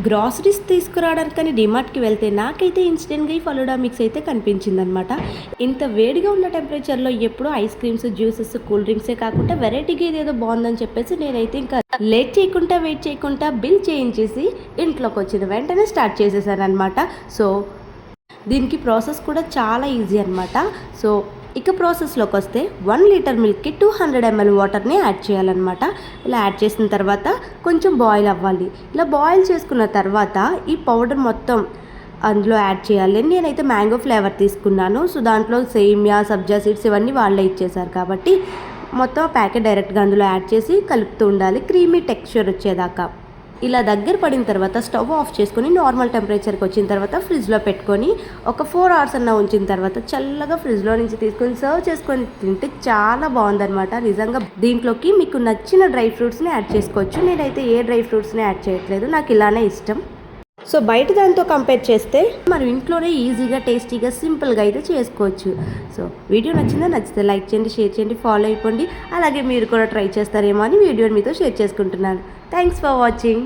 Groceries తీసుకురావడానికని డిమార్ట్కి వెళ్తే నాకైతే ఇన్స్టెంట్గా ఈ ఫలూడా మిక్స్ అయితే కనిపించిందనమాట. ఇంత వేడిగా ఉన్న టెంపరేచర్లో ఎప్పుడు ఐస్ క్రీమ్స్, జ్యూసెస్, కూల్ డ్రింక్సే కాకుండా వెరైటీగా ఇదేదో బాగుందని చెప్పేసి నేనైతే ఇంకా వెయిట్ చేయకుండా బిల్ చేయించేసి ఇంట్లోకి వచ్చిన వెంటనే స్టార్ట్ చేసేసాను అనమాట. సో దీనికి ప్రాసెస్ కూడా చాలా ఈజీ అనమాట. సో ఇక ప్రాసెస్లోకి వస్తే 1 లీటర్ మిల్క్కి 200 ml వాటర్ని యాడ్ చేయాలన్నమాట. ఇలా యాడ్ చేసిన తర్వాత కొంచెం బాయిల్ అవ్వాలి. ఇలా బాయిల్ చేసుకున్న తర్వాత ఈ పౌడర్ మొత్తం అందులో యాడ్ చేయాలి. నేనైతే మ్యాంగో ఫ్లేవర్ తీసుకున్నాను. సో దాంట్లో సేమియా, సబ్జా సీడ్స్ ఇవన్నీ వాళ్ళే ఇచ్చేసారు కాబట్టి మొత్తం ప్యాకెట్ డైరెక్ట్గా అందులో యాడ్ చేసి కలుపుతూ ఉండాలి క్రీమీ టెక్స్చర్ వచ్చేదాకా. ఇలా దగ్గర పడిన తర్వాత స్టవ్ ఆఫ్ చేసుకొని నార్మల్ టెంపరేచర్కి వచ్చిన తర్వాత ఫ్రిడ్జ్లో పెట్టుకొని ఒక 4 hours అన్న ఉంచిన తర్వాత చల్లగా ఫ్రిడ్జ్లో నుంచి తీసుకొని సర్వ్ చేసుకొని తింటే చాలా బాగుందనమాట. నిజంగా దీంట్లోకి మీకు నచ్చిన డ్రై ఫ్రూట్స్ని యాడ్ చేసుకోవచ్చు. నేనైతే ఏ డ్రై ఫ్రూట్స్ని యాడ్ చేయట్లేదు, నాకు ఇలానే ఇష్టం. సో బయట దాంతో కంపేర్ చేస్తే మనం ఇంట్లోనే ఈజీగా, టేస్టీగా, సింపుల్గా అయితే చేసుకోవచ్చు. సో వీడియో నచ్చితే లైక్ చేయండి, షేర్ చేయండి, ఫాలో అయిపోండి. అలాగే మీరు కూడా ట్రై చేస్తారేమో అని వీడియోని మీతో షేర్ చేసుకుంటున్నాను. Thanks for watching.